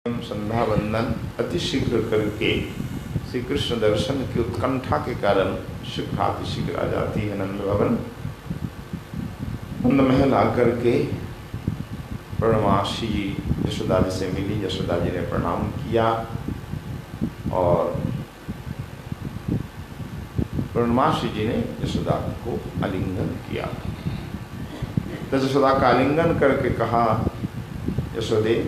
संध्या वंदन अति शीघ्र करके श्री कृष्ण दर्शन की उत्कंठा के कारण शीघ्र शीघ्र आ जाती है नंद भवन। नंद महल आकर के पूर्णमासी जी यशोदा जी से मिली। यशोदा जी ने प्रणाम किया और पूर्णमासी जी ने यशोदा को आलिंगन किया। तो यशोदा का आलिंगन करके कहा, यशोदे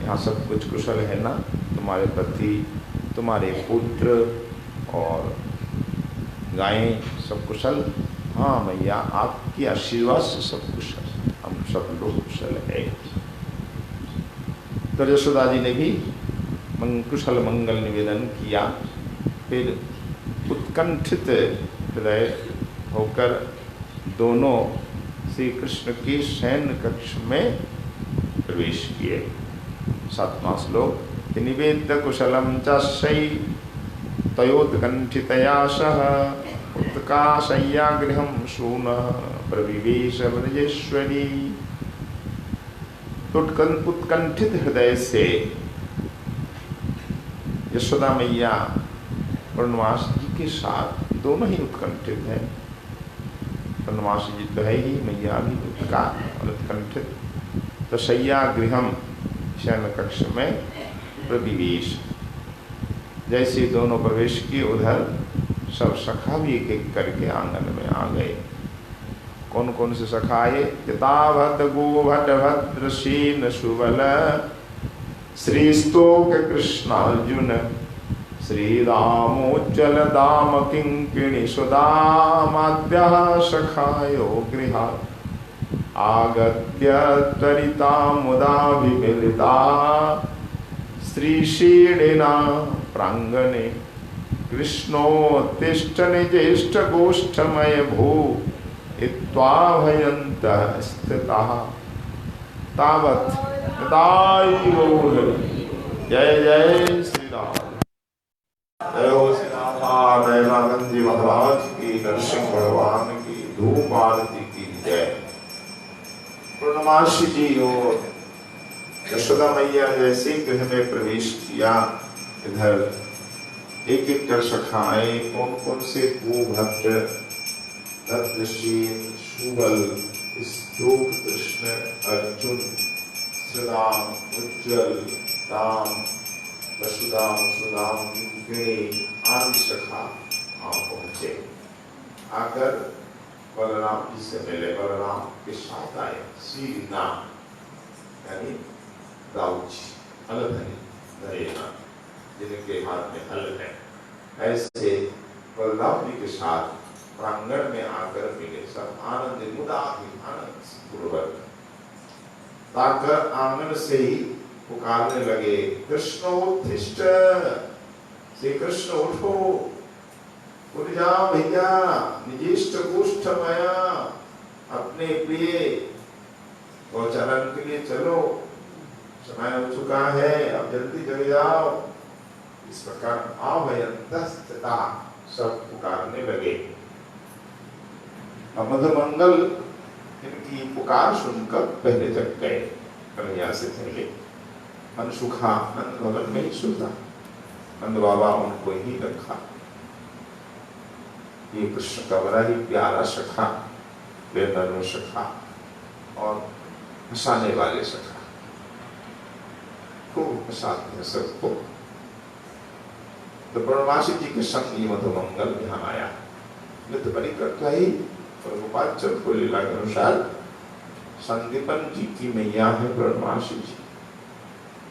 यहाँ सब कुछ कुशल है ना? तुम्हारे पति, तुम्हारे पुत्र और गायें सब कुशल? हाँ मैया, आपकी आशीर्वाद से सब कुशल, हम सब लोग कुशल है। तो यशोदा जी ने भी कुशल मंगल निवेदन किया। फिर उत्कंठित हृदय होकर दोनों श्री कृष्ण के शयन कक्ष में प्रवेश किए। 7वां श्लोक। निवेद्य कुशलम चै तयोत्कंठितया सह उत्काशय्यागृहं शून प्रविवेश व्रजेश्वरी। उत्कंठित हृदय से यशोदा मैया पूर्णमासी जी के साथ दोनों ही उत्कंठित हैं। पूर्णमासी जी तो है ही, मैया भी उत्कंठित। तो शय्यागृहम शयन कक्ष में प्रविवेश, जैसे दोनों प्रवेश किए उधर सब सखा भी एक एक करके आंगन में आ गए। कौन कौन से सखा आए? पिताभद गोभट भद्रसेन सुबल श्रीस्तोक कृष्णार्जुन श्रीरामोज्जल दाम किंकिणी सुदामाद्यः सखायो गृहात् आगत्य त्वरिता मुदाभिमिलिता श्रीशीर्णिना प्रांगणे कृष्णोत्तिष्ठ निजेष्टगोष्ठमय भू इत्वाभयन्तः स्थिताः तावत् ताई गौर। जय जय श्री राम। जय हो श्री राम। दयानंद जी महाराज की, नरसिंह भगवान की, धूप आरती की जय। पूर्णमासी जी और यशोदा मैया जैसे गृह में प्रवेश किया, इधर एक एक कर सखाए। कौन कौन से? गोभक्त, भद्रसेन, सुबल, स्तोक कृष्ण, अर्जुन, श्रीराम, उज्ज्वल, राम, वसुदाम, सुदाम, किंकिणी आदि सखा पहुंचे। आकर बलराम जी से मिले। बलराम के साथ आए। श्री नाम यानी राउत जी, हल धरेगा, जिनके हाथ में हल है, ऐसे बलराम जी के साथ प्रांगण में आकर मिले। सब आनंद मुदा आनंद पूर्वक ताकर आंगन से ही पुकारने लगे, कृष्णोत्तिष्ठ, श्री कृष्ण उठो, उठ जाओ भैया, निजिष्ट गोष्ठमया, अपने प्रिय गोचरण के लिए चलो, समय हो चुका है, अब जल्दी जग जाओ। इस प्रकार आभयन्तः स्थिताः, सब पुकारने लगे। मधुमंगल इनकी पुकार सुनकर पहले जग गए। कन्हैया से पहले मनसुखा नंद भवन में ही सुता, नंद बाबा उनको ही रखा। ये कृष्ण का बड़ा ही प्यारा सखा, बेनर्म सखा और हंसाने वाले सखा, खूब हंसाते हैं सबको। तो पूर्णमासी जी के संग ये मधुमंगल यहाँ आया। नित्य परिकर ही गोपालचंद को लीला के अनुसार संदीपन जी की मैया है पूर्णमासी जी,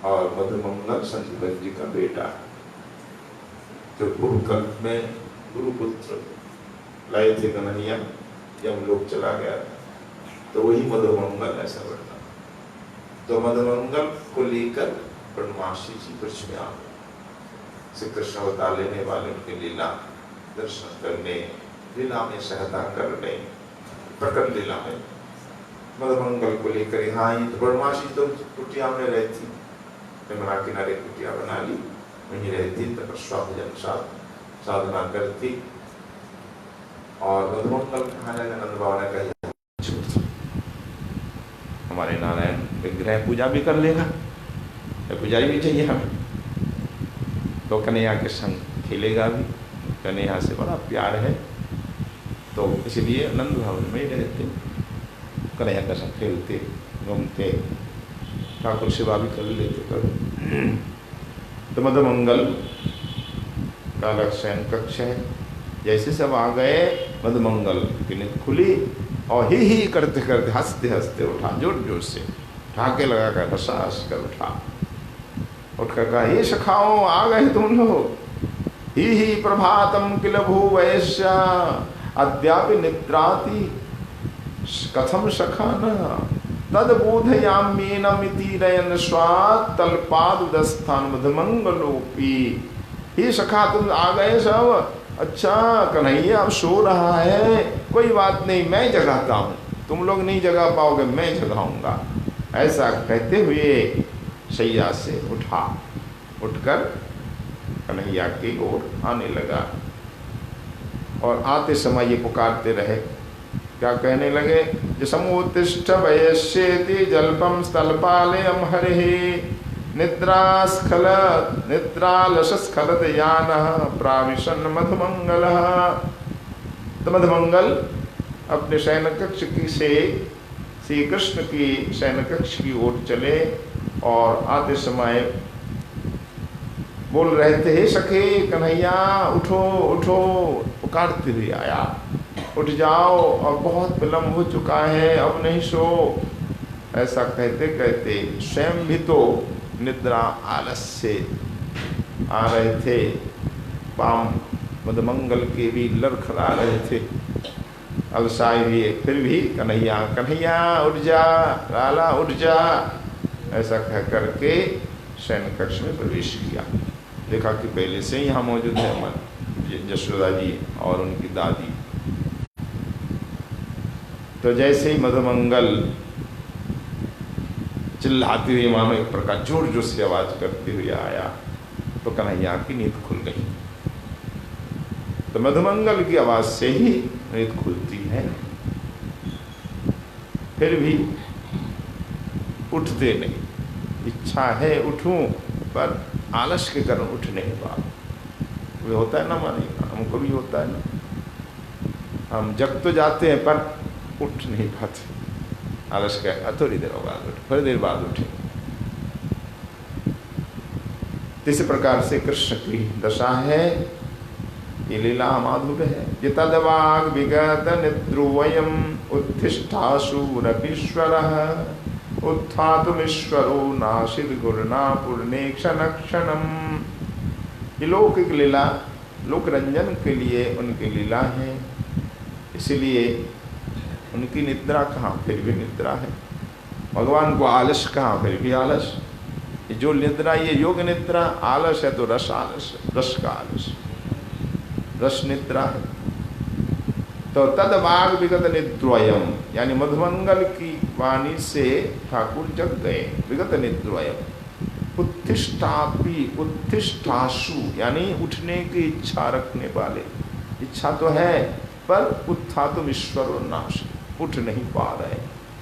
और मधुमंगल संदीपन जी का बेटा, जो पूर्वकल्प में गुरुपुत्र लाए थे कन्हैया, जब लोग चला गया तो वही मधुमंगल ऐसा बढ़ता। तो मधुमंगल को लेकर पूर्णमासी जी वृक्ष में आ गए। श्री कृष्ण अवतार लेने वाले उनके लीला दर्शन करने, लीला में सहायता करने, प्रकट लीला में मधुमंगल को लेकर यहाँ आई। तो पूर्णमासी तो कुटिया में रहती, यमुना किनारे कुटिया बना ली, वहीं रहती, तपस्या भजन साधना करती। और मधुमंगल कहा जाएगा, नंद बाबा ने कहा हमारे नारायण विग्रह पूजा भी कर लेगा। पुजारी भी चाहिए हमें, तो कन्हैया के संग खेलेगा भी, कन्हैया से बड़ा प्यार है, तो इसलिए नंद भवन में रहते, कन्हैया के संग खेलते घूमते, ठाकुर सेवा भी कर लेते कभी। तो मधुमंगल का अलग शयन कक्ष है। जैसे सब आ गए, मधुमंगल की नींद खुली और ही करते करते हंसते हंसते उठा, जोर जोर से ठाके लगा कर हंसा हंस कर उठा, उठ कर कहा, ये सखाओ आ गए तुम लोग। ही प्रभातम किल भूवैश्य अद्यापि निद्राति कथम सखा न तद बोधयाम्येनमिति नयन स्वात् तल्पादुदस्थान मधुमंगलोपी। ही सखा तुम आ गए सब, अच्छा कन्हैया अब सो रहा है, कोई बात नहीं मैं जगाता हूँ, तुम लोग नहीं जगा पाओगे मैं जगाऊंगा। ऐसा कहते हुए शैया से उठा, उठकर कन्हैया की ओर आने लगा और आते समय ये पुकारते रहे, क्या कहने लगे, जसमोत्तिष्ठ वयस्येति जल्पम स्थलपालयम हरिः निद्रास्खल निद्रालसस्खलत यानः प्राविशन मधुमंगलः। तो मधुमंगल अपने शयन कक्ष की से श्री कृष्ण की शयन कक्ष की ओर चले और आते समय बोल रहे थे, हे सखे कन्हैया उठो उठो, पुकारते हुए आया, उठ जाओ और बहुत विलम्ब हो चुका है, अब नहीं सो। ऐसा कहते कहते स्वयं भी तो निद्रा आलस से आ रहे थे, पाम मधुमंगल के भी लड़खड़ा रहे थे, अलसाए हुए, फिर भी कन्हैया कन्हैया उठ जा, लाला उठ जा, ऐसा कह करके शयन कक्ष में प्रवेश किया। देखा कि पहले से यहाँ मौजूद है यशोदा जी और उनकी दादी। तो जैसे ही मधुमंगल चिल्लाते हुए मानो एक प्रकार जोर जोर से आवाज करते हुए आया, तो कन्हैया की नींद खुल गई। तो मधुमंगल की आवाज से ही नींद खुलती है, फिर भी उठते नहीं, इच्छा है उठूं पर आलस के कारण उठ नहीं पा। वो होता है ना, मानी हमको भी होता है ना, हम जग तो जाते हैं पर उठ नहीं पाते, आलस का थोड़ी देर बाद उठे, थोड़ी देर बाद उठे। इस प्रकार से कृष्ण की दशा है, ये लीला माधुर्य है। ये तदवाग विगत निद्रुवयम उत्तिष्ठाशूरपीश्वरः उत्थातुमीश्वरो नाशिद गुरुना पूर्णे क्षण क्षणम। ये लौकिक लीला लोक रंजन के लिए उनकी लीला है, इसलिए उनकी निद्रा कहाँ, फिर भी निद्रा है। भगवान को आलस कहाँ, फिर भी आलस। ये जो निद्रा ये योग निद्रा, आलस है तो रस आलस, रस का आलस, रस निद्रा है। तो तद वाग विगत निद्रोयम, यानी मधुमंगल की वाणी से ठाकुर जग गए। विगत निद्रोयम उत्तिष्ठापि उत्तिष्ठाशु, यानी उठने की इच्छा रखने वाले, इच्छा तो है पर उत्थातुम ईश्वरो नाश, उठ नहीं पा रहे।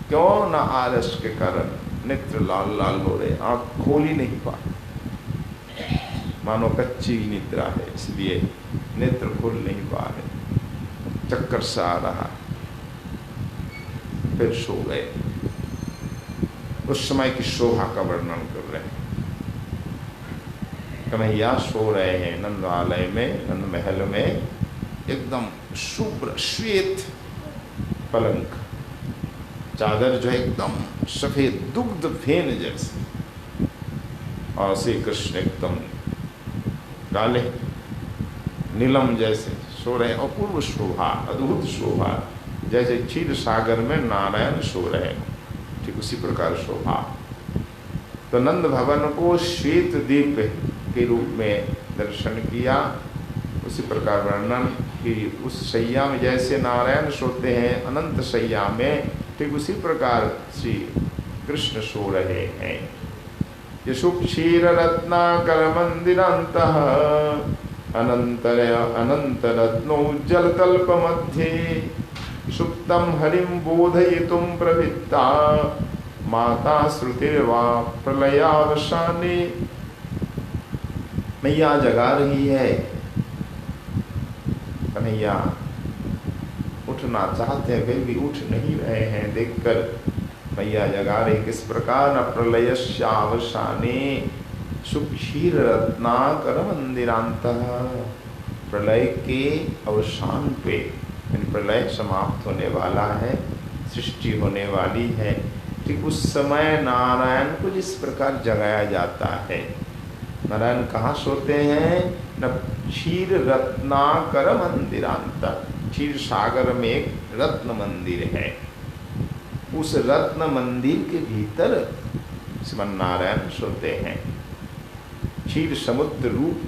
क्यों? ना आलस के कारण नेत्र लाल लाल हो रहे, आँख खोल ही नहीं पा, मानो कच्ची निद्रा है, इसलिए नेत्र खोल नहीं पा रहे, चक्कर सा आ रहा। फिर सो गए। उस समय की शोभा का वर्णन कर रहे हैं। कन्हैया सो रहे हैं नंदालय में, नंद महल में, एकदम शुभ्र श्वेत पलंग, चादर जो है एकदम सफेद दुग्ध फेन जैसे, और श्री कृष्ण एकदम काले नीलम जैसे सो रहे हैं। अपूर्व शोभा, अद्भुत शोभा, जैसे क्षीर सागर में नारायण सो रहे हैं, ठीक उसी प्रकार शोभा। तो नंद भवन को श्वेत दीप के रूप में दर्शन किया। उसी प्रकार वर्णन कि उस शैया में जैसे नारायण सोते हैं अनंत शैया में, ठीक उसी प्रकार श्री कृष्ण सो रहे हैं। यशु क्षीर रत्नाकर मंदिरांतः अनंत रत्नोज्जल कल्प मध्य सुप्तम हरिम बोधयितुम प्रवृत्ता माता श्रुतिर्वा प्रलयावसाने। मैया जगा रही है, कन्हैया उठना चाहते हैं फिर भी उठ नहीं रहे हैं। देखकर मैया जगा रही, किस प्रकार न प्रलयस्यावसाने सुक्षीर रत्नाकर मंदिरांतः। प्रलय के अवसान पे, प्रलय समाप्त होने वाला है, सृष्टि होने वाली है, ठीक उस समय नारायण को जिस प्रकार जगाया जाता है। नारायण कहाँ सोते हैं? न क्षीर रत्नाकर मंदिरांत, क्षीर सागर में एक रत्न मंदिर है, उस रत्न मंदिर के भीतर श्रीमन नारायण सोते हैं। क्षीर समुद्र रूप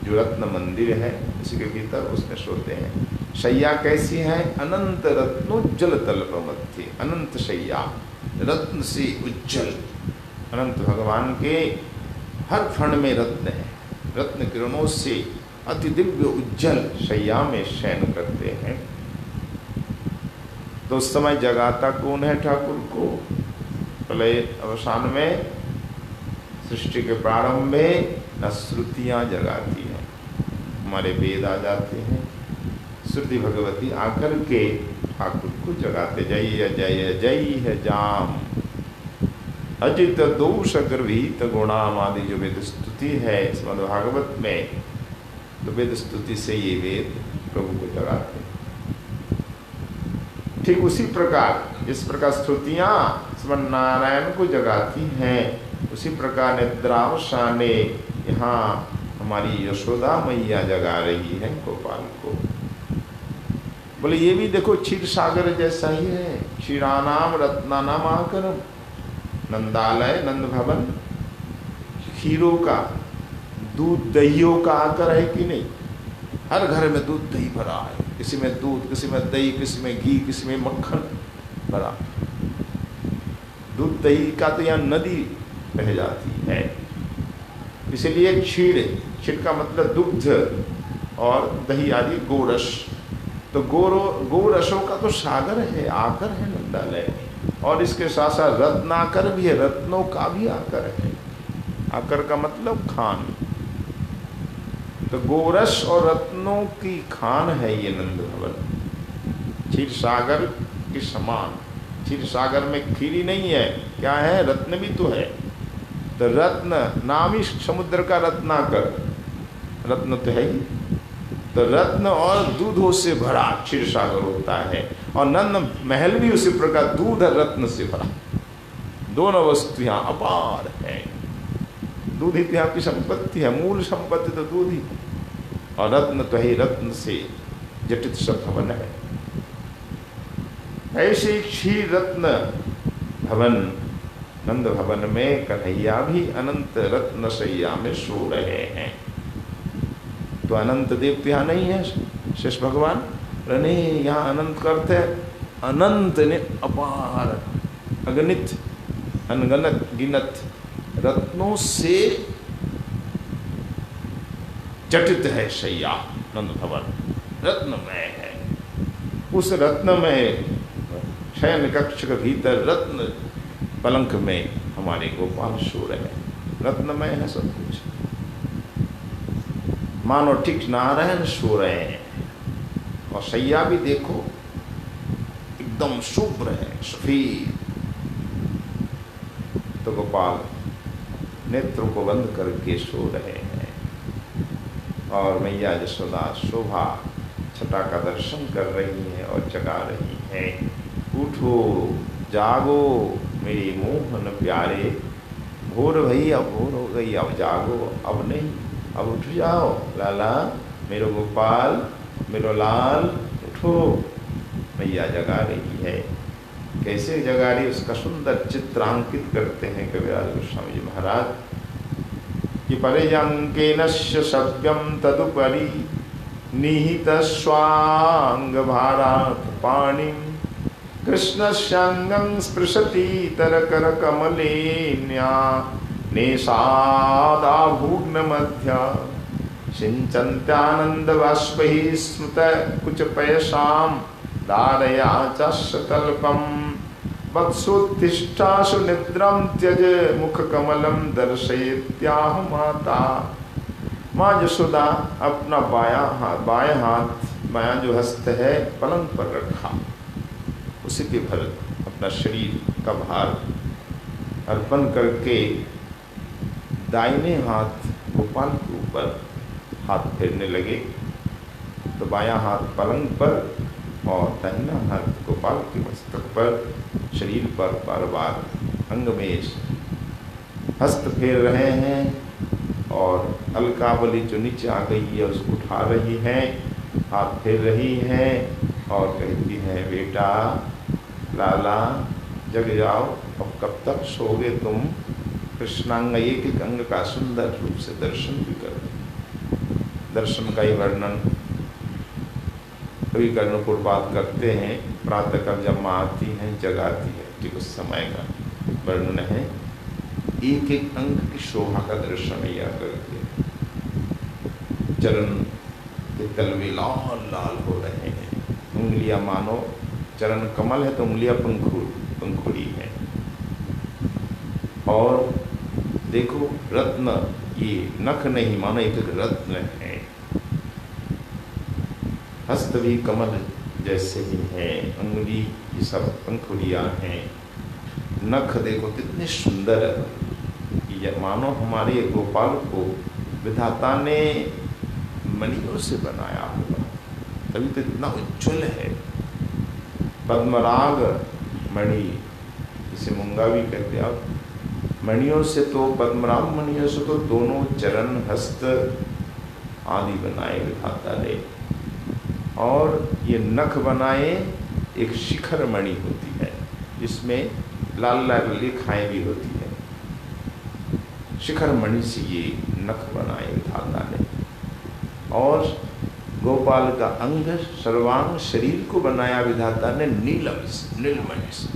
जो रत्न मंदिर है इसके भीतर उसमें सोते हैं। शैया कैसी है? अनंत रत्नोज्जल तल्प मध्य, अनंत शैया, रत्न से उज्जवल। अनंत भगवान के हर फण में रत्न है, रत्न किरणों से अति दिव्य उज्जवल शैया में शयन करते हैं। तो उस समय जगाता कौन है ठाकुर को? प्रलय अवसान में, सृष्टि के प्रारंभ में न श्रुतियाँ जगाती हैं, हमारे वेद आ जाते हैं, श्रुति भगवती आकर के ठाकुर को जगाते। जय जय जय है जाम अजित दोष गर्भित गुणाम आदि जो वेद स्तुति है श्रीमद् भागवत में, तो वेद स्तुति से ये वेद प्रभु को जगाते हैं। ठीक उसी प्रकार जिस प्रकार स्तुतियाँ श्रीमन् नारायण को जगाती हैं, उसी प्रकार निद्रावसाने यहाँ हमारी यशोदा मैया जगा रही है गोपाल को। बोले ये भी देखो क्षीर सागर जैसा ही है, क्षीरानाम रत्नानाम आकरम, नंदालय नंद भवन, खीरों का, दूध दहियों का आकर है कि नहीं? हर घर में दूध दही भरा है, किसी में दूध, किसी में दही, किसी में घी, किसी में मक्खन भरा। दूध दही का तो यहाँ नदी बह जाती है, इसलिए क्षीर, क्षीर का मतलब दुग्ध और दही आदि गोरस। तो गोरसों का तो सागर है, आकर है नंदालय, और इसके साथ साथ रत्नाकर भी है, रत्नों का भी आकर है। आकर का मतलब खान, तो गोरस और रत्नों की खान है ये नंद भवन। क्षीर सागर के समान, क्षीर सागर में खीरी नहीं है, क्या है? रत्न भी तो है। तो रत्न नाम ही समुद्र का रत्नाकर, रत्न तो है ही। तो रत्न और दूधों से भरा क्षीर सागर होता है, और नंद महल भी उसी प्रकार दूध और रत्न से भरा। दोनों वस्तु यहाँ अपार है। दूध ही तो यहाँ की संपत्ति है, मूल संपत्ति तो दूध ही, और रत्न तो है, रत्न से जटित सब भवन है। ऐसे क्षीर रत्न भवन नंद भवन में कन्हैया भी अनंत रत्न शैया में सो रहे हैं। तो अनंत देव तो यहाँ नहीं है, शेष भगवान नहीं, यहाँ अनंत का अर्थ है अनंत ने अपार, अगणित, अनगनत, गिनत रत्नों से जटित है शैया। नंद भवन रत्नमय है, उस रत्नमय शयन कक्ष के भीतर रत्न पलंक में हमारे गोपाल सो रहे हैं। रत्नमय है सब कुछ, मानो ठीक नारायण सो रहे हैं। और शैया भी देखो एकदम शुभ्र है, सफेद। तो गोपाल नेत्रों को बंद करके सो रहे हैं, और मैया यशोदा शोभा छटा का दर्शन कर रही है और जगा रही है। उठो जागो मेरे मोहन प्यारे, भोर भई अब भोर हो गई, अब जागो, अब नहीं, अब उठ जाओ लाला, मेरो गोपाल, मेरो लाल, उठो। मैया जगा रही है। कैसे जगा रही, उसका सुंदर चित्रांकित करते हैं कविराज गोस्वामी जी महाराज कि परिजंकेनस्य सव्यम तदुपरि निहित स्वांग भारात पाणिम कृष्णस्यांगं स्पृशति तरकर कमलेन्या नेसादाभूग्न मध्या सिंचन्त्यानंद बाष्पैः स्मृत कुच पयसां धारया च तल्पम् वत्सोत्तिष्ठासु निद्रां त्यज मुख कमलम दर्शयत्याह माता। माँ यशोदा अपना बायां हाथ, बायां जो हस्त है पलंग पर रखा, उसी पे भर अपना शरीर का भार अर्पण करके दाहिने हाथ गोपाल के ऊपर हाथ फेरने लगे। तो बायां हाथ पलंग पर और दाहिना हाथ गोपाल के मस्तक पर, शरीर पर बार बार अंग में हस्त फेर रहे हैं और अलकावली जो नीचे आ गई है उसको उठा रही है, हाथ फेर रही है और कहती है बेटा लाला जग जाओ, अब कब तक सोगे तुम। कृष्णांग एक एक अंग का सुंदर रूप से दर्शन भी कर, दर्शन का ही वर्णन कभी कर्णपुरपात करते हैं। प्रातःकाल जब माँ आती है जगाती है, ठीक उस समय का वर्णन है। एक एक अंग की शोभा का दर्शन यह करते हैं। चरण के तलवे लाल लाल हो रहे हैं, उंगलियां मानो चरण कमल है तो उंगलियां पंखुड़ी है। और देखो रत्न, ये नख नहीं मानो एक एक रत्न है। हस्त भी कमल जैसे ही है, उंगली ये सब पंखुड़ियाँ हैं। नख देखो कितने सुंदर, ये मानो हमारे गोपाल को विधाता ने मणियों से बनाया होगा, तभी तो इतना उज्ज्वल है। पद्मराग मणि, इसे मूंगा भी कहते हैं आप, मणियों से तो पद्मराग मणियों से तो दोनों चरण हस्त आदि बनाए विधाता ने। और ये नख बनाए एक शिखर मणि होती है, जिसमें लाल लाल रेखाएं भी होती है। शिखर मणि से ये नख बनाए विधाता ने। और गोपाल का अंग सर्वांग शरीर को बनाया विधाता ने नीलम से, नीलमणि से।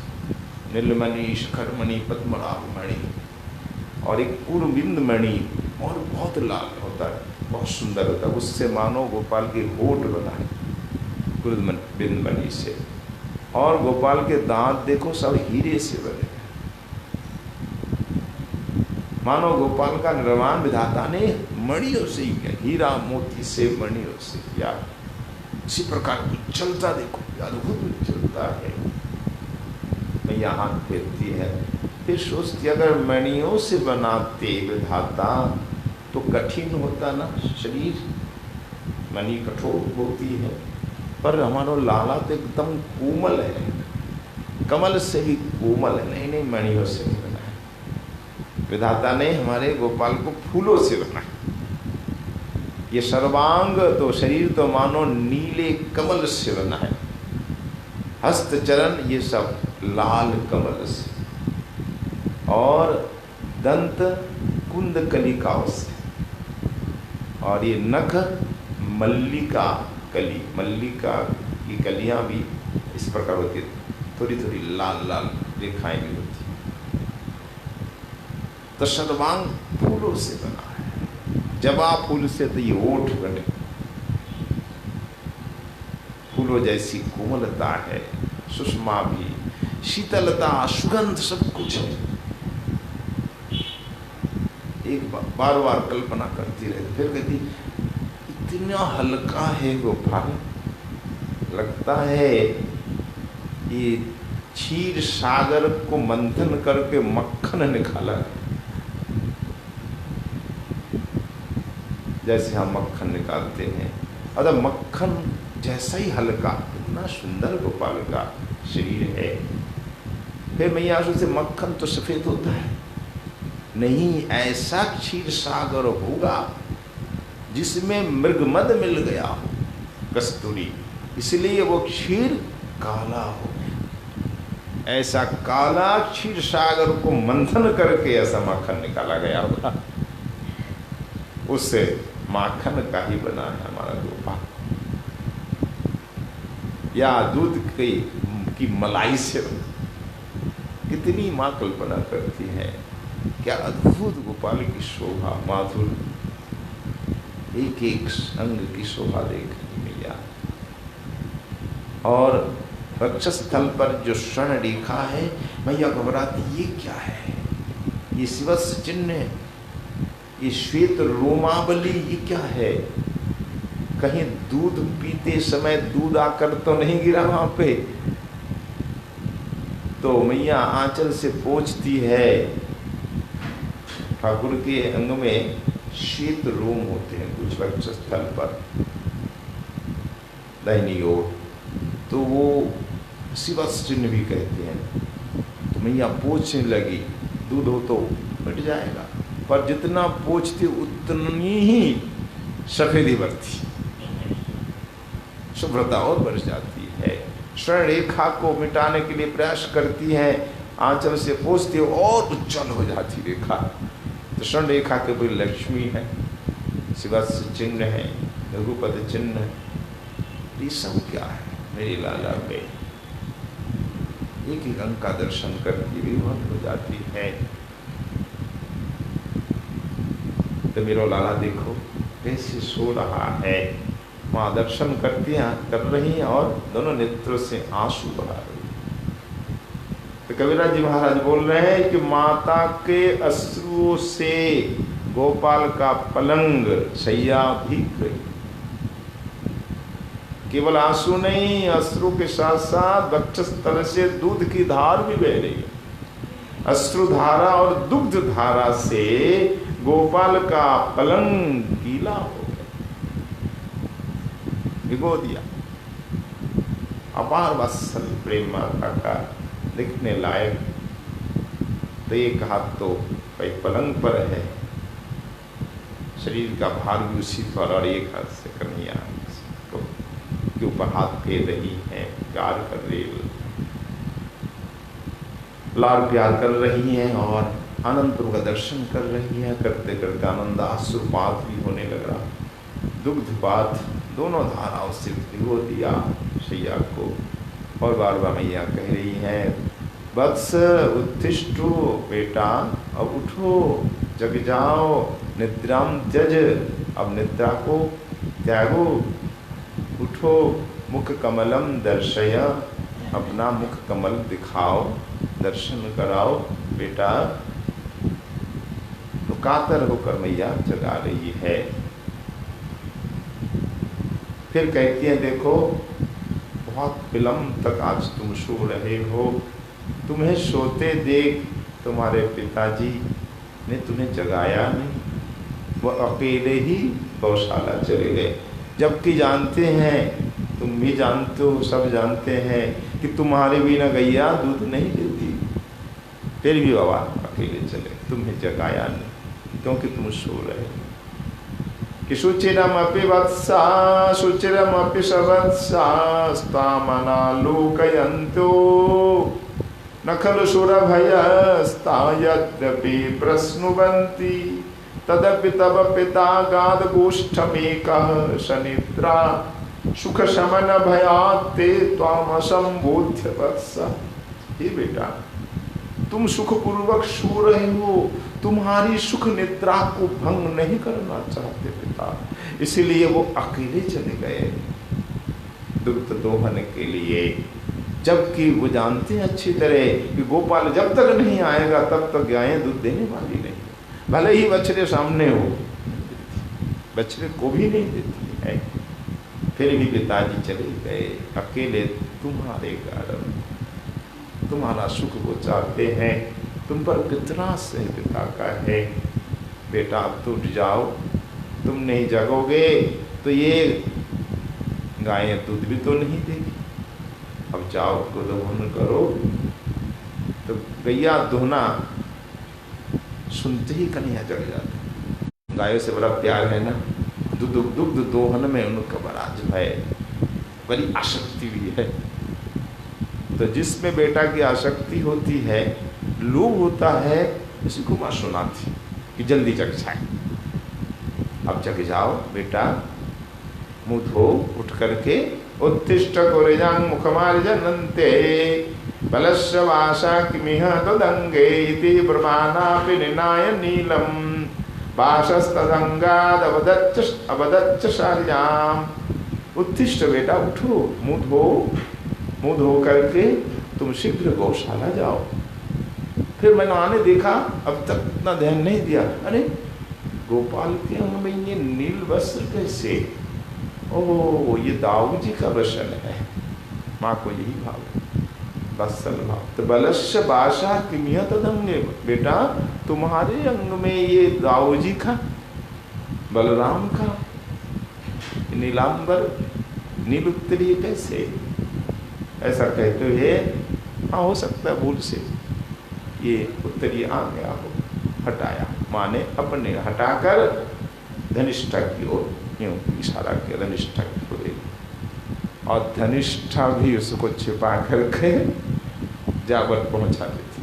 नीलमणि, शिखर मणि, पद्मराग मणि और एक पूर्वबिंद मणि, और बहुत लाल होता है, बहुत सुंदर होता है। उससे मानो गोपाल के होठ बनाए बिंद मणि से। और गोपाल के दांत देखो सब हीरे से बने, मानो गोपाल का निर्माण विधाता ने मणियों से ही किया, हीरा मोती से मणियों से किया। इसी प्रकार उज्जवलता देखो, अद्भुत उज्जवलता है। मैया हाथ फेरती है, फिर सोचती अगर मणियों से बनाते विधाता तो कठिन होता ना शरीर, मणि कठोर होती है, पर हमारा लाला तो एकदम कोमल है, कमल से भी कोमल है। नहीं नहीं, मणियों से नहीं बनाया विधाता ने, हमारे गोपाल को फूलों से बनाया। ये सर्वांग तो शरीर तो मानो नीले कमल से बना है, हस्त चरण ये सब लाल कमल से, और दंत कुंद कलिकाओं से, और ये नख मल्लिका कली, मल्लिका की कलियां भी इस प्रकार होती, थोड़ी थोड़ी लाल लाल रेखाएं भी होती। तो सर्वांग फूलों से बना है, जबा फूल से तो ये ओठ बने, फूलों जैसी कोमलता है, सुषमा भी, शीतलता, सुगंध सब कुछ है। एक बार बार कल्पना करती रहती, फिर कहती इतना हल्का है गोपाल, लगता है ये क्षीर सागर को मंथन करके मक्खन निकाला है, जैसे हम मक्खन निकालते हैं। अगर मक्खन जैसा ही हल्का, इतना सुंदर गोपाल का शरीर है। फिर मैया से मक्खन तो सफेद होता है, नहीं ऐसा क्षीर सागर होगा जिसमें मृगमद मिल गया हो, कस्तूरी, इसलिए वो क्षीर काला हो। ऐसा काला क्षीर सागर को मंथन करके ऐसा माखन निकाला गया होगा, उससे माखन का ही बना है हमारा गोपाल, या दूध की मलाई से। कितनी माँ कल्पना करती है, क्या अद्भुत गोपाल की शोभा, माधुर, एक एक अंग की शोभा देख मैया। और वक्षस्थल पर जो स्वर्ण रेखा है, मैया घबराती, ये क्या है? ये शिवस्य चिन्ह है, ये श्वेत रोमावली, ये क्या है? कहीं दूध पीते समय दूध आकर तो नहीं गिरा वहां पे? तो मैया आंचल से पोंछती है। ठाकुर के अंग में श्वेत रोम होते हैं कुछ वक्षस्थल पर, दाहिनी ओर, तो वो शिवस्य चिन्ह भी कहते हैं। तो मैया पोंछने लगी, दूध हो तो मिट जाएगा, पर जितना पोंछती उतनी ही सफेदी बढ़ती, शुभ्रता और बढ़ जाती है। स्वर्ण रेखा को मिटाने के लिए प्रयास करती है, आंचल से पोंछती और उज्जवल हो जाती रेखा। तो स्वर्ण रेखा के कोई लक्ष्मी है, शिवस्य चिन्ह है, रघुपति चिन्ह है। ये सब क्या है? मेरी लाला पे एक एक अंग का दर्शन करके भी बहुत हो जाती है। तो मेरा लाला देखो कैसे सो रहा है, माँ दर्शन करती हैं, कर रही हैं और दोनों नेत्रों से आंसू बहा रही। तो कबीरदास जी महाराज बोल रहे हैं कि माता के अश्रुओं से गोपाल का पलंग शैया भीग गई। केवल आंसू नहीं, अश्रु के साथ साथ वक्षस्थल से दूध की धार भी बह रही है। अश्रु धारा और दुग्ध धारा से गोपाल का पलंग गीला हो गया, भिगो दिया। अपार वात्सल्य प्रेम माता का दिखने लायक। तो एक हाथ तो भाई पलंग पर है, शरीर का भार भी उसी पर, और एक हाथ से कन्हैया के ऊपर हाथ फेर रही है, प्यार कर रही, लाड़ प्यार कर रही हैं और अनंत प्रभु का दर्शन कर रही है। करते करते आनंद आश्रुपात भी होने लगा, दुग्धपात दोनों धाराओं से भिगो दिया शैया को। और बार बार मैया कह रही है, वत्स उत्तिष्ठो बेटा, अब उठो, जग जाओ, निद्राम त्यज, अब निद्रा को त्यागो, उठो, मुख कमलम दर्शय, अपना मुख कमल दिखाओ, दर्शन कराओ बेटा। तो कातर होकर मैया जगा रही है। फिर कहती है, देखो बहुत विलंब तक आज तुम सो रहे हो, तुम्हें सोते देख तुम्हारे पिताजी ने तुम्हें जगाया नहीं, वो अकेले ही गौशाला चले गए। जबकि जानते हैं, तुम भी जानते हो, सब जानते हैं कि तुम्हारे बिना गैया दूध नहीं देती, फिर भी बाबा अकेले चले, तुम्हें जगाया नहीं क्योंकि तुम सो रहे हो। कि शुचिरमपि वत्सा शुचिरमपि सवत्सा स्तामना लोकयन्तो न खलु सुरभयस्ता यद्यपि प्रश्नुवन्ति तदपि तव पिता गाद गोष्ठमेकः सनिद्रा सुख शमन भयात्ते त्वाम असंबोध्य वत्स। हे बेटा, तुम सुख पूर्वक सो रहे हो, तुम्हारी सुख निद्रा को भंग नहीं करना चाहते पिता, इसीलिए वो अकेले चले गए दुग्ध दोहन के लिए। जबकि वो जानते हैं अच्छी तरह कि गोपाल जब तक नहीं आएगा तब तक गायें दूध देने वाली नहीं, भले ही बछड़े सामने हो, बछड़े को भी नहीं देती है। फिर भी पिताजी चले गए अकेले तुम्हारे कारण, तुम्हारा सुख वो चाहते हैं, तुम पर कितना स्नेह पिता का है। बेटा अब तो उठ जाओ, तुम नहीं जगोगे तो ये गायें दूध भी तो नहीं देगी, अब जाओ को दोहन करो। तो गैया दोहना सुनते ही कन्हैया जग जाते। गायों से बड़ा प्यार है ना, दुग्ध दोहन में उनका बड़ा जो है बड़ी आसक्ति भी है। तो जिसमें बेटा की आसक्ति होती है, लोभ होता है, इसी को माँ सुनाती कि जल्दी जग जाए। अब जग जाओ बेटा, मुँह धो, उठ करके उत्तिष्ठ कोरिजांग मुखमार्जनन्ते बलस्य वासा किमिह तदंगे इति प्रमाणापि निनाय नीलम वासस्तदंगाद अवदच्च शार्याम। उत्तिष्ठ बेटा, उठो, मुँह धो, मुंह धो करके तुम शीघ्र गौशाला जाओ। फिर मैंने आने देखा, अब तक इतना ध्यान नहीं दिया, अरे गोपाल के अंग में ये नील वस्त्र कैसे? ओ ये दाऊ जी का वचन है। माँ को यही भाव, वत्सल भाव। तो बलस्य बाशा किमिया तदंगे, बेटा तुम्हारे अंग में ये दाऊ जी का, बलराम का नीलांबर नील उत्तरीय कैसे? ऐसा कहते हुए हाँ हो सकता है भूल से ये उत्तरीय आ गया हो, हटाया। माने अपने हटाकर धनिष्ठा की ओर यूं इशारा किया, धनिष्ठा की ओर। और धनिष्ठा भी उसको छिपा करके जावत पहुंचा देती।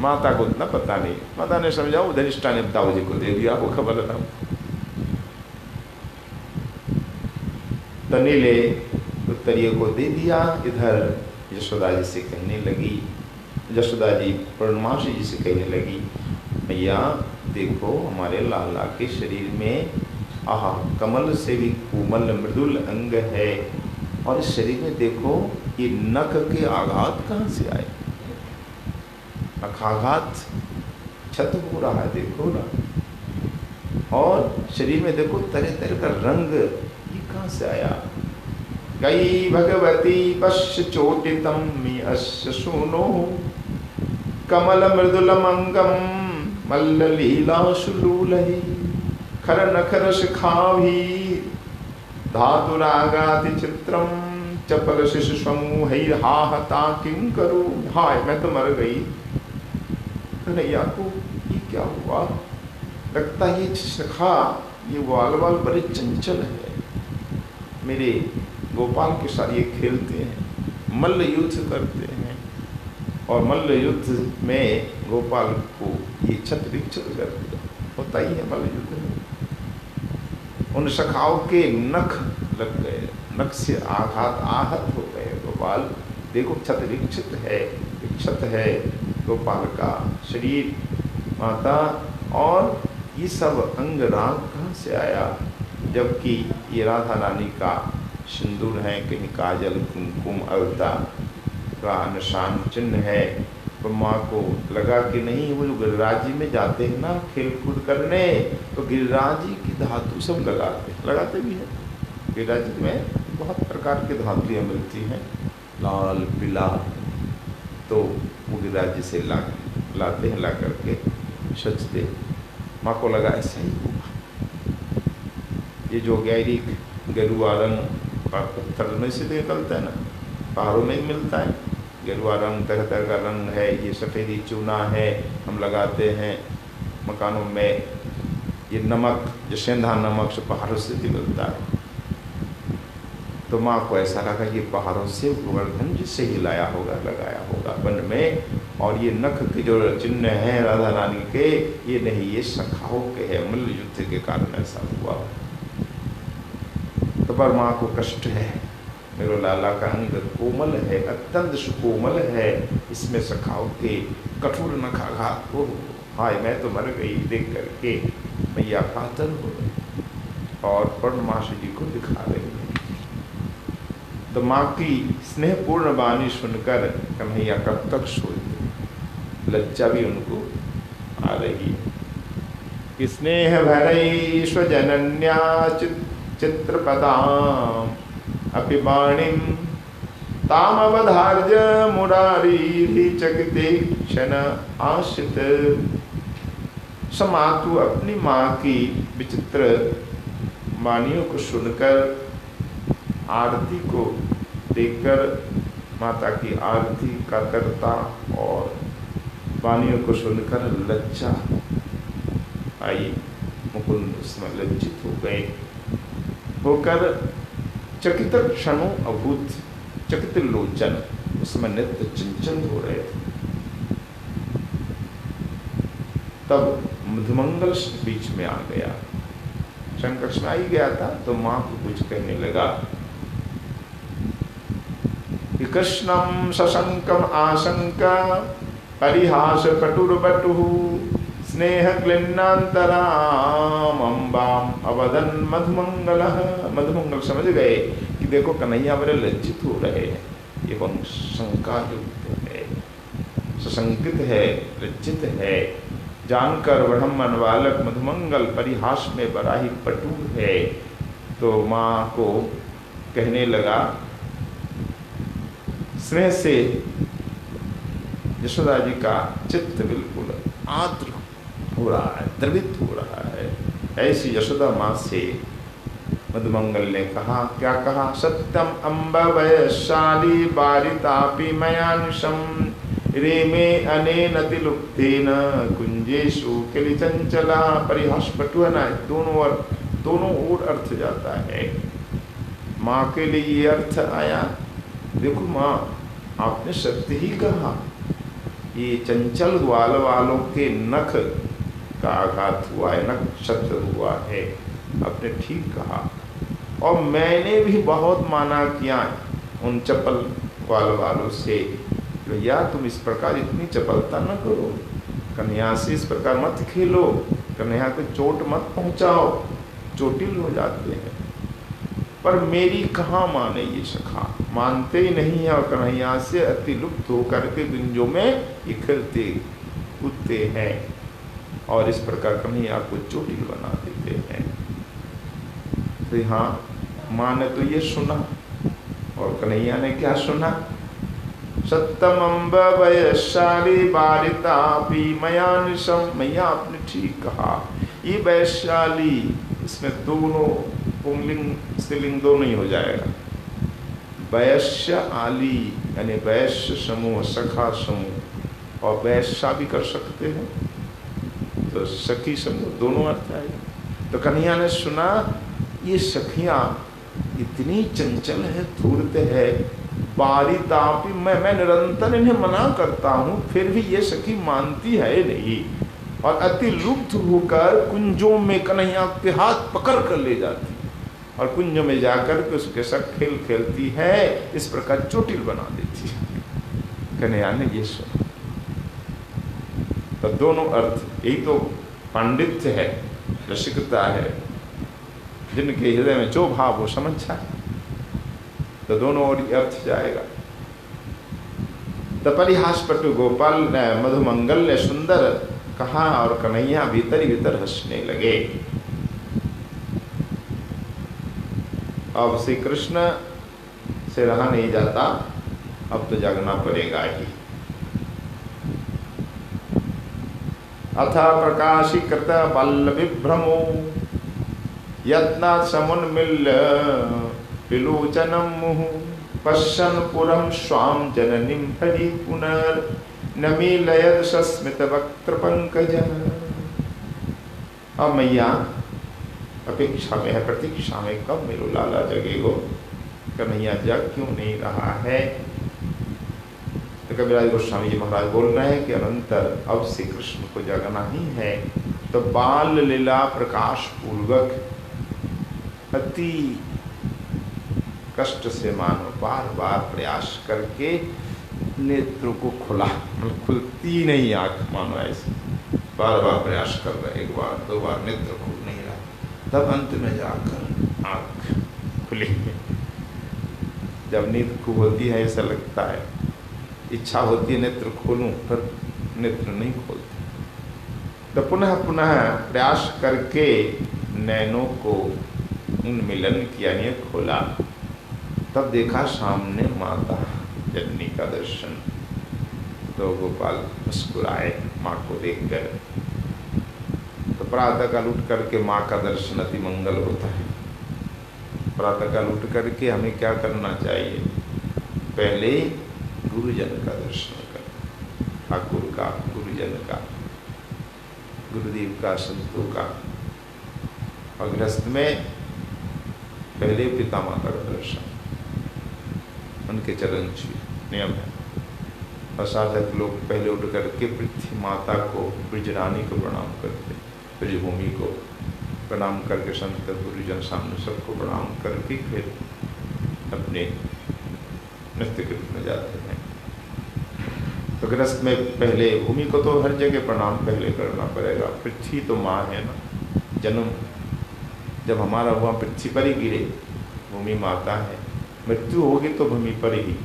माता को उतना पता नहीं, माता ने समझा वो धनिष्ठा ने दाऊ जी को दे दिया, वो खबर था। तनीले उत्तरीय को दे दिया। इधर यशोदा जी से कहने लगी, यशोदा जी पूर्णमासी जी से कहने लगी, भैया देखो हमारे लाला के शरीर में आहा कमल से भी कोमल मृदुल अंग है, और इस शरीर में देखो ये नख के आघात कहाँ से आए? नखाघात क्षत हो रहा है, देखो ना। और शरीर में देखो तरह तरह का रंग, ये कहाँ से आया? गई भगवती पश्य चोटितम अस्य सुनो कमल मृदुलम अंगम मल्ल लीला शुलूलहि खर नखर शिखाभी धातुरागाति चित्रम चपल शिशु समूहैर्हाहता किं करूं। हाय मैं तो मर गई। कन्हैया को ये क्या हुआ? लगता है ये शिखा, ये वाल वाल बड़े चंचल है। मेरे गोपाल के साथ ये खेलते हैं, मल्ल युद्ध करते हैं, और मल्ल युद्ध में गोपाल को ये छत विक्षत कर दिया। होता ही है मल्ल युद्ध में। उन सखाओं के नख लग गए, नख से आहत हो गए। गोपाल देखो छत विक्षत है, विक्षत है गोपाल का शरीर। माता और ये सब अंग राग कहाँ से आया? जबकि ये राधा रानी का सिंदूर है, कहीं काजल कुमकुम अलता का निशान चिन्ह है। तो माँ को लगा कि नहीं, वो जो गिरिराजी में जाते हैं ना खेल कूद करने, तो गिरिराजी की धातु सब लगाते भी हैं। गिरिराजी में बहुत प्रकार की धातुएँ मिलती हैं, लाल पीला, तो वो गिरिराजी से लाते हैं, ला करके सजते। माँ को लगा ऐसा ही हुआ। ये जो गहरी गेरुआ रंग पत्थर में से निकलता है ना, पहाड़ों में मिलता है गेरुआ रंग, तरह तरह का रंग है। ये सफ़ेदी चूना है, हम लगाते हैं मकानों में। ये नमक, जो सेंधा नमक से पहाड़ों से भी मिलता है। तो माँ को ऐसा लगा ये पहाड़ों से गोवर्धन जी से ही लाया होगा, लगाया होगा वन में। और ये नख के जो चिन्ह हैं राधा रानी के, ये नहीं, ये सखाओं के हैं, मल्ल युद्ध के कारण ऐसा हुआ। तो पर माँ को कष्ट है, मेरे लाला का अंग कोमल है, अत्यंत सुकोमल है, इसमें सखाओं के कठोर नखाघात हो। हाय मैं तो मर गई देख करके। मैया कातर हो गई और पूर्णमासी जी को दिखा रही है। तो माँ की स्नेहपूर्ण वाणी सुनकर कन्हैया कब तक सोए, लज्जा भी उनको आ रही है कि स्नेह भरई स्वजनन्या चित्रपदाम अपि वाणीम तामवधार्य मुरारी चकिते क्षण आश्रित। समातु अपनी माँ की विचित्र वाणियों को सुनकर, आरती को देखकर, माता की आरती कातरता और वाणियों को सुनकर लज्जा आई। मुकुंद उसमें लज्जित हो गए, होकर चकित क्षणों अभूत, चकित लोचन, उसमें नित्य चंचल हो रहे थे। तब मधुमंगल बीच में आ गया, शंकर में आई गया था। तो माँ को कुछ कहने लगा कि कृष्णम सशंकम आशंका परिहास कटुर्बटु स्नेह क्लिन्नांतराम अम्बाम अवदन मधुमंगल। मधुमंगल समझ गए कि देखो कन्हैया बड़े लज्जित हो रहे हैं, एवं शंका युक्त है, सशंकित है, लज्जित है, जानकर ब्रह्मन बालक मधुमंगल परिहास में बड़ा ही पटु है। तो माँ को कहने लगा, स्नेह से यशोदा जी का चित्त बिल्कुल आर्द्र हो रहा है, द्रवित हो रहा है। ऐसी यशोदा माँ से मधुमंगल ने कहा, क्या कहा? सत्यम अम्ब वयशाली बारितापि मयानुषम रेमे अनेन तिलुप्तेन कुंजेषु किल चंचला। परिहास पटु है ना, दोनों ओर अर्थ जाता है। माँ के लिए ये अर्थ आया, देखो माँ आपने सत्य ही कहा, ये चंचल ग्वाल वालों के नख का आघात हुआ है, नख क्षत हुआ है, आपने ठीक कहा। और मैंने भी बहुत माना किया उन चपल ग्वाल वालों से, भैया तुम इस प्रकार इतनी चपलता न करो, कन्हैया से इस प्रकार मत खेलो, कन्हैया को चोट मत पहुंचाओ, चोटिल हो जाते हैं। पर मेरी कहाँ माने ये सखा, मानते ही नहीं है, और कन्हैया से अति लुप्त होकर के गुंजों में ये खेलते कूदते हैं और इस प्रकार कन्हैया को चोटिल बना देते हैं। तो हाँ, माँ ने तो ये सुना, और कन्हैया ने क्या सुना? सत्यमंब वैशाली बारितापि मयानिशम। मैया आपने ठीक कहा, ये वैशाली, इसमें दोनों पुंगलिंग स्त्रीलिंग दोनों ही हो जाएगा। वैश्य आली यानी वैश्य समूह, सखा समूह, और वैश्या भी कर सकते हैं, तो सखी समूह, दोनों अर्थ आएगा। तो कन्हैया ने सुना, ये सखियाँ इतनी चंचल है, धूर्त है, बारितापि, मैं निरंतर इन्हें मना करता हूँ, फिर भी ये सखी मानती है नहीं, और अति लुप्त होकर कुंजों में कन्हैया के हाथ पकड़ कर ले जाती, और कुंज में जाकर के उसके साथ खेल खेलती है, इस प्रकार चोटिल बना देती है। कन्हैया ने ये सुना। तो दोनों अर्थ, यही तो पांडित्य है, रसिकता है, जिनके हृदय में जो भाव वो समझ जाए, तो दोनों ओर अर्थ जाएगा। तो परिहास पटु गोपाल मधुमंगल ने सुंदर कहा, और कन्हैया भीतर ही भीतर हंसने लगे। अब श्री कृष्ण से रहा नहीं जाता, अब तो जागना पड़ेगा ही। अथा प्रकाशीकृत बल विभ्रमो यत्ना समुन्मिल्य विलोचनम मुहुः पश्यन् पुरं स्वां जननीं हरि पुनर्नमीलयत् सस्मित वक्त्र पंकजः। अब मैया अपेक्षा में है, प्रतीक्षा में, कब मेरे लाला जगेगो, कन्हैया जग क्यों नहीं रहा है। तो कबीराज गोस्वामी जी महाराज बोल रहे हैं कि अनंतर अब श्री कृष्ण को जगना ही है, तो बाल लीला प्रकाश पूर्वक अति कष्ट से मानो बार बार प्रयास करके नेत्रों को खुला, मतलब खुलती नहीं आँख, मानो ऐसे बार बार प्रयास कर रहे, एक बार दो बार नेत्र खुल नहीं रहा, तब अंत में जाकर आँख खुली। जब नींद खूब होती है ऐसा लगता है, इच्छा होती है नेत्र खोलूं, पर नेत्र नहीं खोलते। तो पुनः पुनः प्रयास करके नैनों को उन्मिलन किया, नहीं खोला, तब देखा सामने माता जननी का दर्शन। तो गोपाल मुस्कुराए माँ को देखकर। तो प्रातःकाल उठ करके माँ का दर्शन अति मंगल होता है। प्रातःकाल उठ करके हमें क्या करना चाहिए? पहले गुरुजन का दर्शन कर, ठाकुर का, गुरुजन का, गुरुदेव का, संतों का। और गृहस्थ में पहले पिता माता का दर्शन, उनके चरण छुए, नियम है। और साधक लोग पहले उठ करके पृथ्वी माता को, ब्रजरानी को प्रणाम करते, ब्रजभूमि को प्रणाम करके संत गुरुजन सामने सबको प्रणाम करके फिर अपने नित्य कृत्य में जाते हैं। तो गृहस्थ में पहले भूमि को तो हर जगह प्रणाम पहले करना पड़ेगा। पृथ्वी तो माँ है ना, जन्म जब हमारा हुआ पृथ्वी पर ही गिरे, भूमि माता है, मृत्यु होगी तो भूमि पर ही,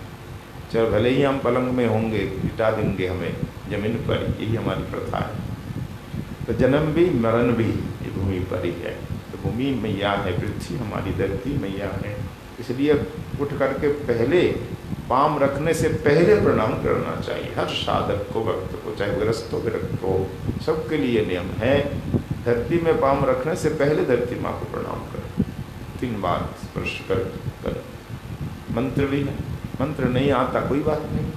चाहे भले ही हम पलंग में होंगे, लिटा देंगे हमें जमीन पर, यही हमारी प्रथा है। तो जन्म भी मरण भी ये भूमि पर ही है। तो भूमि मैया है, पृथ्वी हमारी धरती मैया है, इसलिए उठ करके पहले पाँव रखने से पहले प्रणाम करना चाहिए हर साधक को, भक्त को, चाहे गृहस्थ हो विरक्त हो, सबके लिए नियम है। धरती में पाँव रखने से पहले धरती माँ को प्रणाम करो, 3 बार स्पर्श कर। मंत्र भी है, मंत्र नहीं आता कोई बात नहीं,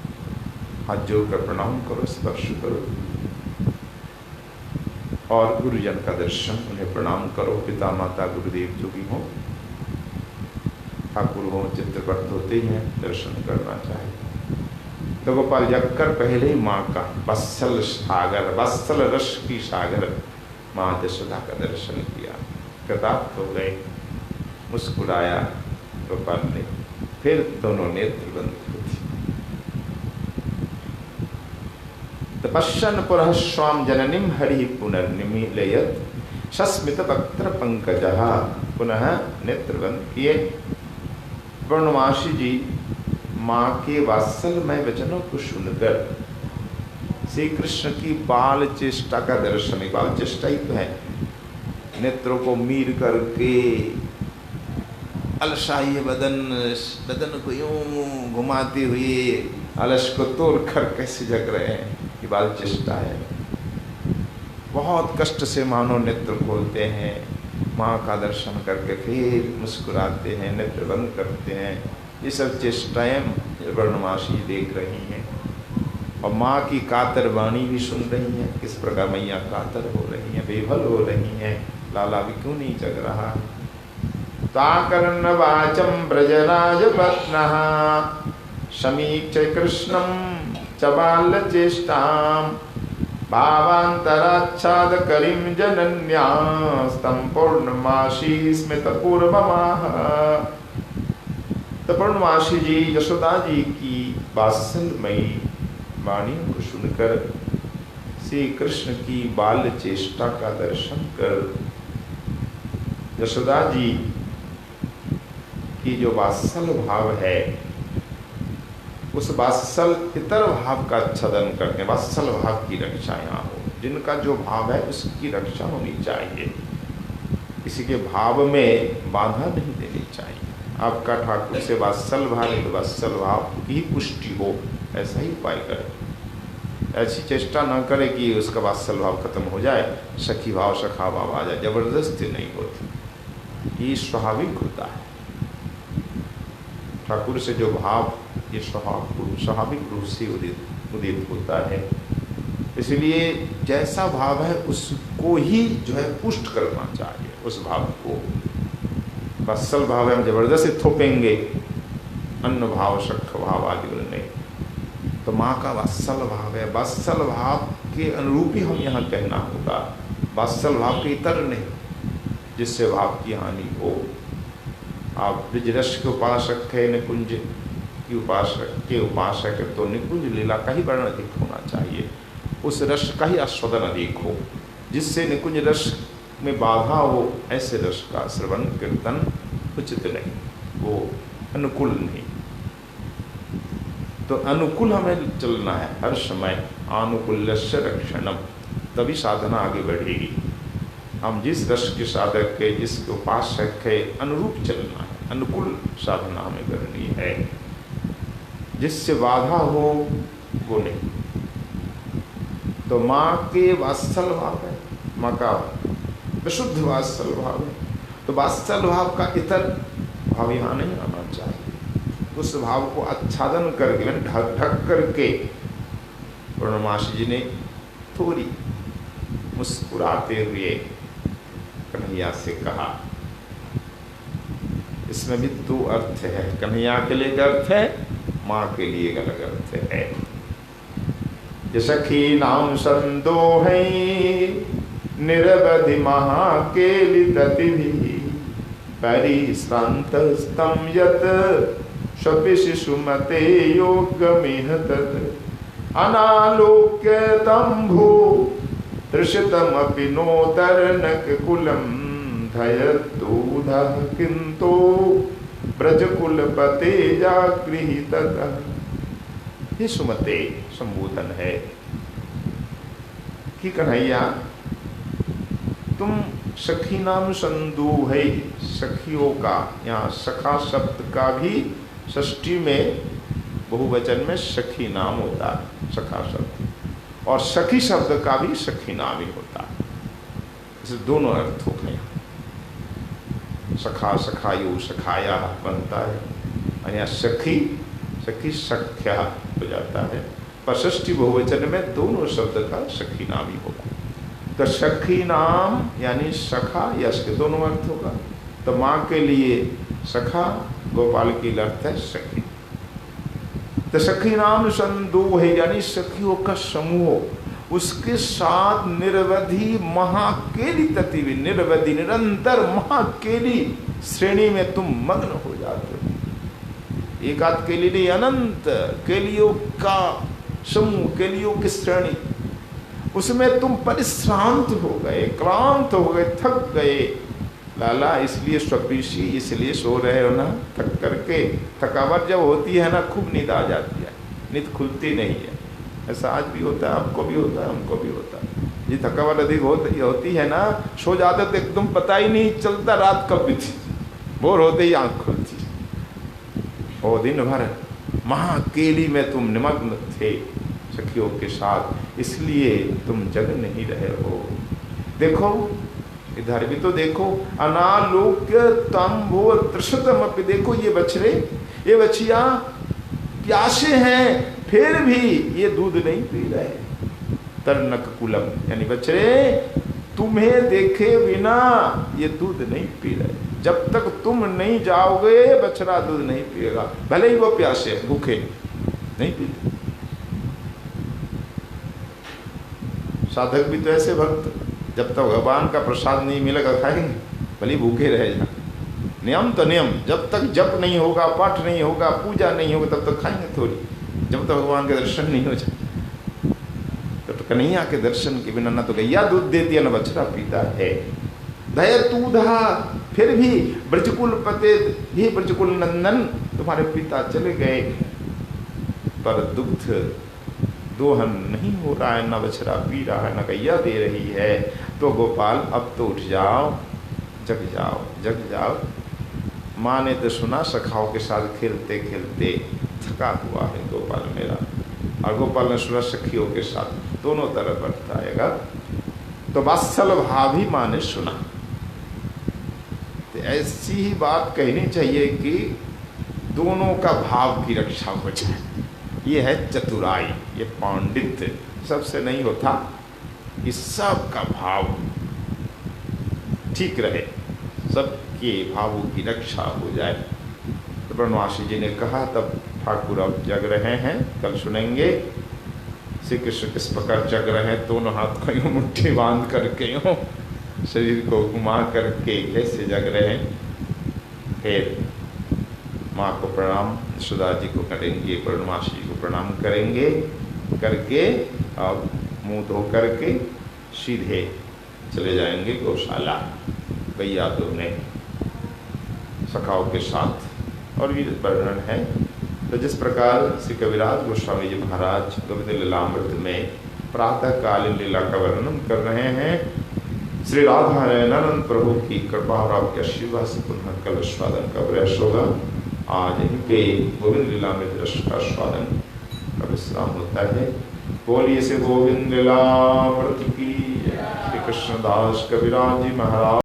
हाथ जोड़कर प्रणाम करो, स्पर्श करो। और गुरुजन का दर्शन, उन्हें प्रणाम करो, पिता माता गुरुदेव जो भी हो, ठाकुर हो, चित्रपट होते हैं, दर्शन करना चाहिए। तो गोपाल जाकर पहले ही माँ का वत्सल सागर, वत्सल रस की सागर माँ यशोदा का दर्शन किया, कृतार्थ हो गए, मुस्कुराया गोपाल ने, फिर दोनों नेत्र बंद हो थे। तपस्सन पुरः स्वाम जननीम हरि पुनर्निमीलयत सस्मित वक्त्र पंकजः, पुनः नेत्र बंद किए। पूर्णमासी जी माँ के वात्सल्यमय वचनों को सुनकर श्री कृष्ण की बाल चेष्टा का दर्शन, बाल चेष्टा ही तो है, नेत्रों को मीर करके अलसाई बदन को यूं घुमाते हुए अलस को तोड़ कर कैसे जग रहे हैं, ये बाल चेष्टा है। बहुत कष्ट से मानो नेत्र खोलते हैं, माँ का दर्शन करके फिर मुस्कुराते हैं, नेत्र बंद करते हैं। ये सब चेष्टाएं वर्णमासी देख रही हैं और माँ की कातर वाणी भी सुन रही हैं, किस प्रकार मैया कातर हो रही हैं, बेभल हो रही हैं, लाला भी क्यों नहीं जग रहा। ताकर्ण वाचम ब्रजराज पत्नः समीक्ष कृष्णम च बाल्य चेष्टाम भावांतराच्छाद करीम जनन्यास्तम पूर्णमासी स्मित पूर्वमाह। तो पूर्णमासी जी यशोदा जी की वात्सल्यमयी वाणी को सुनकर श्री कृष्ण की बाल्य चेष्टा का दर्शन कर यशोदा जी की जो वात्सल्य भाव है, उस वात्सल्य इतर भाव का छदन करके वात्सल्य भाव की रक्षा यहाँ हो। जिनका जो भाव है उसकी रक्षा होनी चाहिए, किसी के भाव में बाधा नहीं देनी चाहिए। आपका ठाकुर से वात्सल्य भाव है तो वात्सल्य भाव की पुष्टि हो, ऐसा ही उपाय करें। ऐसी चेष्टा न करे कि उसका वात्सल्य भाव खत्म हो जाए, सखी भाव सखा भाव आ जाए, जबरदस्ती नहीं होती, ये स्वाभाविक होता है। ठाकुर से जो भाव ये स्वाभाविक रूप से उदित होता है, इसलिए जैसा भाव है उसको ही जो है पुष्ट करना चाहिए। उस भाव को वत्सल भाव है, हम जबरदस्ती थोपेंगे अन्न भाव शक्ख भाव आदि नहीं, तो माँ का वत्सल भाव है, वत्सल भाव के अनुरूप ही हम यहाँ कहना होगा, वत्सल भाव के इतर नहीं जिससे भाव की हानि हो। आप ब्रजरस के उपासक है, निकुंज की उपासक है, तो निकुंज लीला का ही वर्णन अधिक होना चाहिए, उस रस का ही आस्वादन अधिक हो, जिससे निकुंज रस में बाधा हो, ऐसे रस का श्रवण कीर्तन उचित नहीं, वो अनुकूल नहीं। तो अनुकूल हमें चलना है हर समय, आनुकूल्यस्य रक्षणम, तभी साधना आगे बढ़ेगी। हम जिस रस के साधक के, जिसके उपासक के अनुरूप चलना है, अनुकूल साधना हमें करनी है, जिससे बाधा हो वो नहीं। तो माँ के वात्सल भाव है, माँ का विशुद्ध वात्सल भाव है, तो वात्सल भाव का इतर भाव यहाँ नहीं आना चाहिए। उस भाव को आच्छादन करके, ढक ढक करके पूर्णमासी जी ने थोड़ी मुस्कुराते हुए कन्हैया से कहा। इसमें भी 2 अर्थ है, कन्हैया के लिए एक अर्थ है, माँ के लिए अलग अर्थ है। सखी नाम संदोहै निरवधि महाकेलिततिभि परिश्रान्तस्तं यत् स्वपि शिशुमते योगमिह तत् अनालोक्य तंभु तृषितमपि नोतर्नककुलं धयद्दूधः किन्तु ब्रजकुलपते जागृहित। ये सुमते संबोधन है कि कन्हैया तुम सखी नाम संदूह है, सखियों का, यहाँ सखा शब्द का भी षष्ठी में बहुवचन में सखी नाम होता है, सखा शब्द, और सखी शब्द का भी सखी नाम ही होता है। इसे दोनों अर्थ हो गए, सखा सखायु सखाया बनता है, और यहाँ सखी सखी सख्या हो जाता है, पर षष्ठी बहुवचन में दोनों शब्द का सखी नाम ही होगा। तो सखी नाम यानी सखा, यश के दोनों अर्थ होगा। तो माँ के लिए सखा, गोपाल की अर्थ है सखी। तो सखी नाम संदूह है यानी सखियों का समूह, उसके साथ निरवधि महाकेली तत्वी, निरवधि निरंतर महाकेली श्रेणी में तुम मग्न हो जाते हो। एक आध केली नहीं, अनंत केलियों का समूह, केलियों की श्रेणी, उसमें तुम परिश्रांत हो गए, क्लांत हो गए, थक गए। लाला इसलिए स्वपीशी, इसलिए सो रहे हो ना, थक करके। थकावट जब होती है ना, खूब नींद आ जाती है, नींद खुलती नहीं है। ऐसा आज भी होता है, आपको भी होता है, हमको भी होता है। ये थकावट अधिक होती है ना, सो जाते तो एकदम पता ही नहीं चलता रात कब बीती, भोर होते ही आँख खुलती। और दिन भर महाकेली में तुम निमग्न थे सखियों के साथ, इसलिए तुम जग नहीं रहे हो। देखो इधर भी तो देखो, अनालोक्य तंभो तृषतम अपि, देखो ये बछड़े, ये बछिया प्यासे हैं, फिर भी ये दूध नहीं पी रहे। तरनक कुलम यानी बछड़े तुम्हें देखे बिना ये दूध नहीं पी रहे। जब तक तुम नहीं जाओगे बछड़ा दूध नहीं पिएगा, भले ही वो प्यासे भूखे नहीं पीते। साधक भी तो ऐसे भक्त, जब तक भगवान का प्रसाद नहीं मिलेगा खाएंगे, भले भूखे रहे जा। नियम तो नियम, जब तक जप नहीं होगा, पाठ नहीं होगा, पूजा नहीं होगा, तब तक खाएंगे थोड़ी, जब तक भगवान के दर्शन नहीं हो जाए। तो कन्हैया के दर्शन के बिना न तो गैया दूध देती है, न बछड़ा पीता है। दया तूधा, फिर भी ब्रजकुल पते, ये ब्रजकुल नंदन तुम्हारे पिता चले गए, पर दुग्ध दोहन नहीं हो रहा है, न बछड़ा पी रहा है, न गैया दे रही है। तो गोपाल अब तो उठ जाओ, जग जाओ, जग जाओ। माँ ने तो सुना सखाओं के साथ खेलते खेलते थका हुआ है गोपाल मेरा, और गोपाल ने सुना सखियों के साथ, दोनों तरफ बरताएगा। तो वात्सल भाव ही माँ ने सुना। तो ऐसी ही बात कहनी चाहिए कि दोनों का भाव की रक्षा हो जाए। ये है चतुराई, ये पांडित्य। सबसे नहीं होता कि सबका भाव ठीक रहे, सबके भावों की रक्षा हो जाए। तो बनवासी जी ने कहा, तब ठाकुर अब जग रहे हैं, कल सुनेंगे श्री कृष्ण किस प्रकार जग रहे हैं। दोनों हाथ को यूं मुट्ठी बांध करके, यूं शरीर को घुमा करके कैसे जग रहे हैं। फिर माँ को प्रणाम, यशोदा जी को करेंगे, पूर्णमासी जी को प्रणाम करेंगे, करके अब मुंह धो करके सीधे चले जाएंगे गौशाला। गैया धोने सखाओं के साथ, और भी वर्णन है। तो जिस प्रकार श्री कविराज गोस्वामी जी महाराज गोविंद लीलामृत में प्रातः कालीन लीला का वर्णन कर रहे हैं, श्री राधा नयनानंद प्रभु की कृपा और आपके आशीर्वाद से पुनः कल स्वादन का प्रयास होगा। आज इनके गोविंद लीलामृत रस का स्वादन का विश्राम होता है। बोलिए से गोविंद लीलामृत की, श्री कृष्णदास कविराज जी महाराज।